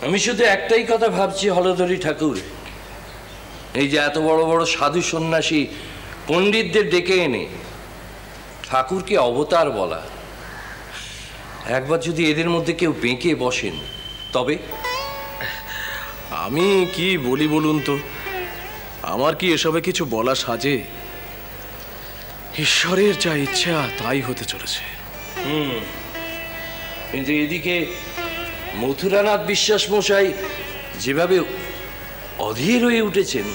আমি শুধু একটাই কথা ভাবছি হলধরী ঠাকুর, এই যে এত বড় বড় সাধু সন্ন্যাসী পণ্ডিতদের ডেকে এনে ঠাকুরকে অবতার বলা, একবার যদি এদের মধ্যে কেউ বেঁকে বসেন তবে? আমি কি বলি বলুন তো, আমার কি এসবে কিছু বলা সাজে? ঈশ্বরের যা ইচ্ছা তাই হতে চলেছে। কিন্তু এদিকে মথুরানাথ বিশ্বাস মশাই যেভাবে অধীর হয়ে উঠেছেন,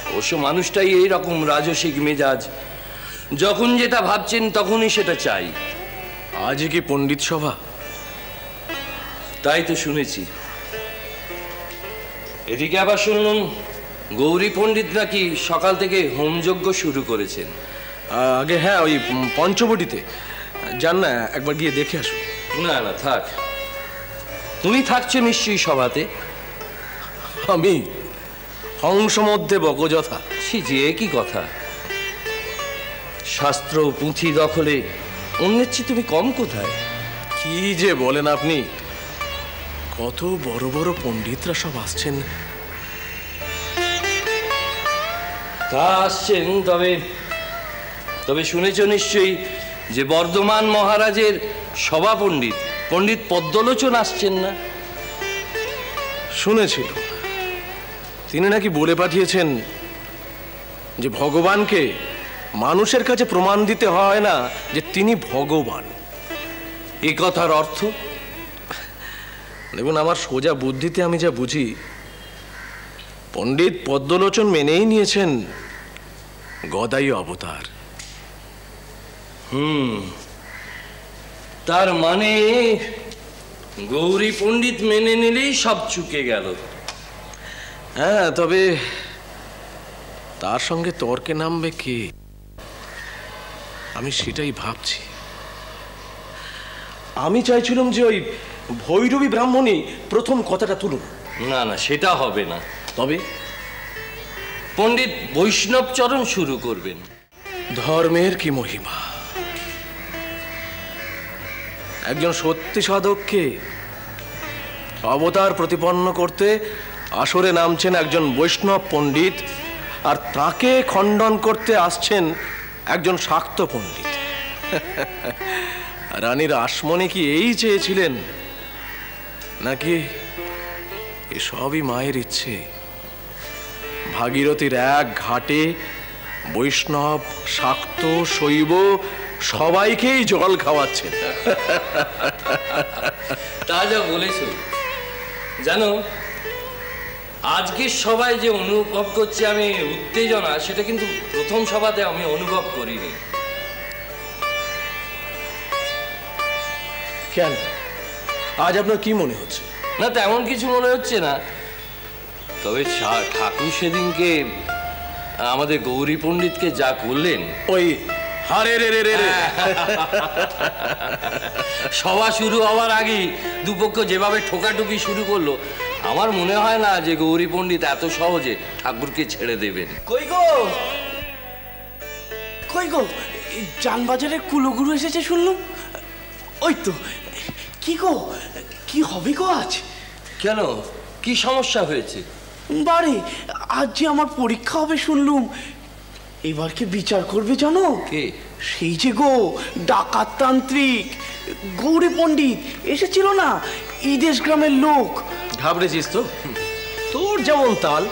অবশ্য মানুষটাই এইরকম রাজসিক মেজাজ, যখন যেটা ভাবছেন তখনই সেটা চাই। আজই কি পণ্ডিত সভা? তাই তো শুনেছি। এদিকে আবার শুনলাম গৌরী পণ্ডিত নাকি সকাল থেকে হোমযজ্ঞ শুরু করেছেন। আগে হ্যাঁ, ওই পঞ্চবটিতে যান না, একবার গিয়ে দেখে আসুন। না না থাক, তুমি থাকছো নিশ্চয়ই সভাতে। আমি হংস মধ্যে বকযথা? সে যে কি কথা, শাস্ত্র পুঁথি দখলে অন্যের চেয়ে তুমি কম কোথায়? কি যে বলেন আপনি, কত বড় বড় পণ্ডিতরা সব আসছেন। তা আসছেন, তবে তবে শুনেছ নিশ্চয়ই যে বর্ধমান মহারাজের সভা পণ্ডিত পণ্ডিত পদ্মলোচন আসছেন না? শুনেছিল, তিনি নাকি বলে পাঠিয়েছেন যে ভগবানকে মানুষের কাছে প্রমাণ দিতে হয় না যে তিনি ভগবান। এ কথার অর্থ? দেখুন, আমার সোজা বুদ্ধিতে আমি যা বুঝি, পণ্ডিত পদ্মলোচন মেনেই নিয়েছেন গদাই অবতার। তার মানে গৌরী পণ্ডিত মেনে নিলেই সব চুকে গেল। হ্যাঁ, তবে তার সঙ্গে তর্কে নামবে কে, আমি সেটাই ভাবছি। আমি চাইছিলাম যে ওই ভৈরবী ব্রাহ্মণী প্রথম কথাটা তুলুন। না না, সেটা হবে না। তবে পণ্ডিত বৈষ্ণব চরণ শুরু করবেন। ধর্মের কি মহিমা! একজন সত্যি সাধককে অবতার প্রতিপন্ন করতে আসরে নামছেন একজন বৈষ্ণব পণ্ডিত, আর তাকে খণ্ডন করতে আসছেন একজন শাক্ত পণ্ডিত। রানীর আসমনে কি এই চেয়েছিলেন, নাকি এসবই মায়ের ইচ্ছে? ভাগীরথীর এক ঘাটে বৈষ্ণব, শাক্ত, শৈব সবাইকেই জল খাওয়াচ্ছেন। তা যা বলেছ, জানো আজকের সবাই যে অনুভব করছে আমি উত্তেজনা, সেটা কিন্তু প্রথম সভাতে আমি অনুভব করিনি। কেন, আজ আপনার কি মনে হচ্ছে? না, তেমন কিছু মনে হচ্ছে না। তবে ঠাকুর সেদিনকে আমাদের গৌরী পণ্ডিতকে যা করলেন, ওই হারে রে রে রে রে, সভা শুরু হওয়ার আগেই দুপক্ষ যেভাবে ঠোকাঠুকি শুরু করলো, আমার মনে হয় না যে গৌরী পণ্ডিত এত সহজে ঠাকুরকে ছেড়ে দেবেন। কই গো, কই গো, জানবাজারের কুলোগুরু এসেছে শুনলাম। ওই তো, কি গো, কি হবে গো আজ? কেন, কি সমস্যা হয়েছে? বারে আজ যে আমার পরীক্ষা হবে শুনলুম। এবার কে বিচার করবে জানো? কে? সেই যে গো ডাকাততান্ত্রিক গৌরী পণ্ডিত এসেছিল না, ইদেশ গ্রামের লোক। ঘাবড়েছিস তো? তোর যেমন তাল,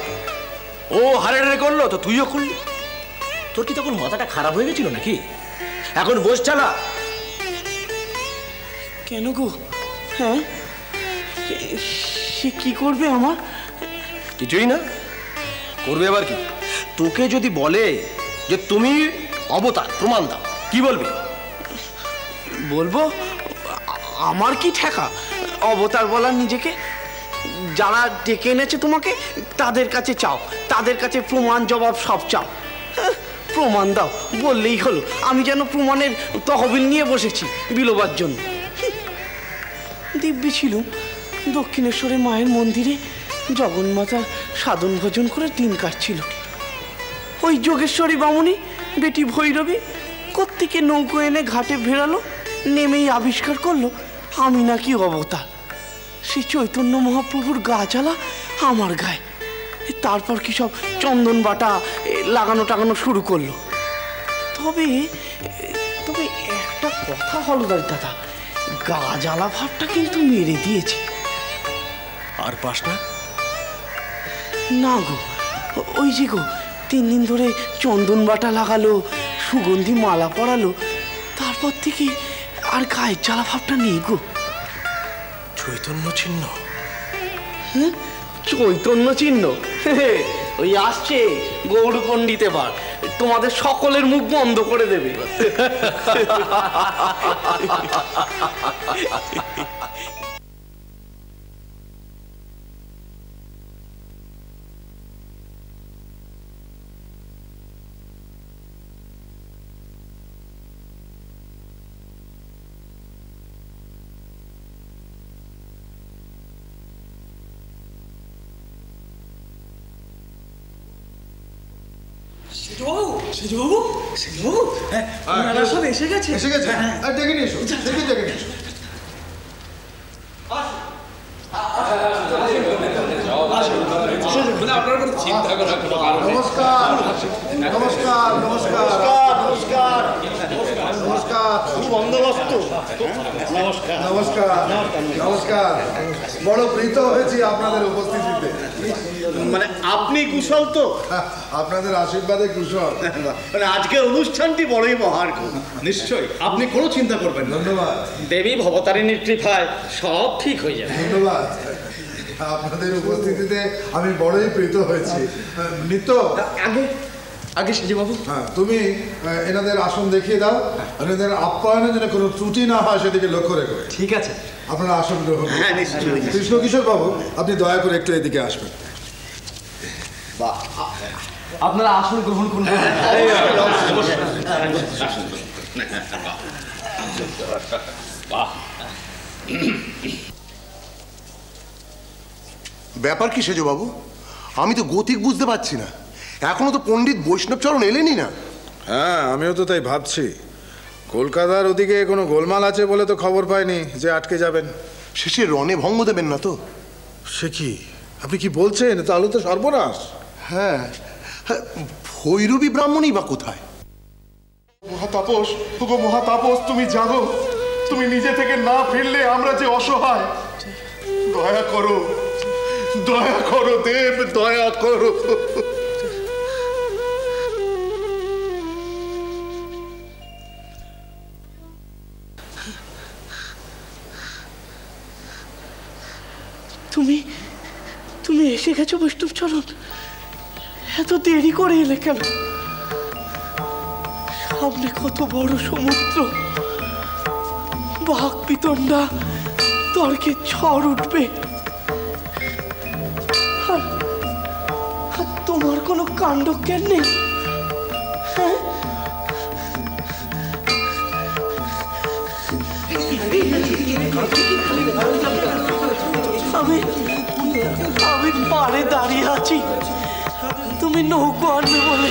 ও হারে রে করলো তো তুইও করলি। তোর কি তখন মাথাটা খারাপ হয়ে গেছিল নাকি? এখন বস চালা। কেন গো? হ্যাঁ, সে কি করবে আমার? কিছুই না, করবে আবার কি? তোকে যদি বলে যে তুমি অবতার, প্রমাণ দাও, কি বলবি? বলবো আমার কি ঠেকা অবতার বলার নিজেকে? যারা ডেকে এনেছে তোমাকে তাদের কাছে চাও, তাদের কাছে প্রমাণ জবাব সব চাও। প্রমাণ দাও বললেই হলো। আমি যেন প্রমাণের তহবিল নিয়ে বসেছি বিলোবার জন্য। দিব্যি ছিল দক্ষিণেশ্বরে মায়ের মন্দিরে জগন্মাতার সাধন ভজন করে দিন কাটছিল। ওই যোগেশ্বরী বামুনি বেটি ভৈরবী কোত্থেকে নৌকো এনে ঘাটে ভেড়ালো, নেমেই আবিষ্কার করলো আমি নাকি অবতার। শ্রী চৈতন্য মহাপ্রভুর গা জ্বালা আমার গায়ে। তারপর কি সব চন্দন বাটা লাগানো টাগানো শুরু করলো। তবে তবে একটা কথা হলদার দাদা, গা জ্বালা ভাবটা কিন্তু মেরে দিয়েছে। আর পাশটা না গো, ওই যে গো 3 দিন ধরে চন্দন বাটা লাগালো, সুগন্ধি মালা পরালো, তারপর থেকে আর গায়ের জ্বালা ভাবটা নেই গো। চৈতন্য চিহ্ন? হ্যাঁ, চৈতন্য চিহ্ন। ওই আসছে গৌর পণ্ডিত, এবার তোমাদের সকলের মুখ বন্ধ করে দেবে। এসে গেছে। আর ডেকে নিয়ে এসো, ডেকে নিয়ে এসো। নমস্কার নমস্কার নমস্কার নমস্কার নমস্কার। বন্দোবস্ত। নমস্কার নমস্কার নমস্কার। বড় প্রীত হয়েছি আপনাদের উপস্থিতিতে। মানে আপনি কুশল তো? আপনাদের আশীর্বাদে কুশল। মানে আজকের অনুষ্ঠানটি বড়ই মহার্ঘ। নিশ্চয়ই, আপনি কোনো চিন্তা করবেন না। ধন্যবাদ দেবী ভবতারিণীর কৃপায় সব ঠিক হয়ে যাবে। ধন্যবাদ। আপনাদের উপস্থিতিতে আমি বড়ই প্রীত হয়েছি। নিত্য, আগে সেজবাবু, হ্যাঁ, তুমি এনাদের আসন দেখিয়ে দাও। এনাদের আপ্যায়নের জন্য কোনো ত্রুটি না হয় সেদিকে লক্ষ্য রেখো। ঠিক আছে। আপনারা আসন গ্রহণ করুন। হ্যাঁ, নিশ্চয়ই। কৃষ্ণকিশোর বাবু, আপনি দয়া করে একটু এদিকে আসবেন। আপনারা আসন গ্রহণ করুন। ব্যাপার কি সেজবাবু? আমি তো গতিক বুঝতে পারছি না। এখনো তো পণ্ডিত বৈষ্ণবচরণ এলেনই না। হ্যাঁ, আমিও তো তাই ভাবছি। কলকাতার ওদিকে কোনো গোলমাল আছে বলে তো খবর পাইনি যে আটকে যাবেন। শেষে রণে ভঙ্গ দেবেন না তো? সে কি, আপনি কি বলছেন? তাহলে তো সর্বনাশ। হ্যাঁ, ভৈরবী ব্রাহ্মণই বা কোথায়? মহাতাপস, ওগো মহাতাপস, তুমি জাগো। তুমি নিজে থেকে না ফিরলে আমরা যে অসহায়। দয়া করো, দয়া করো দেব, দয়া করো। তুমি তুমি এসে গেছো বৈষ্ণবচরণ? এত দেরি করে এলে কেন? সামনে কত বড় সমুদ্র, বাঘ পিতন্ডা, তর্কে ঝড় উঠবে। আর তোমার কোনো কাণ্ডজ্ঞান নেই। হ্যাঁ, আমি পাড়ে দাঁড়িয়ে আছি, তুমি নৌকো আনবে বলে।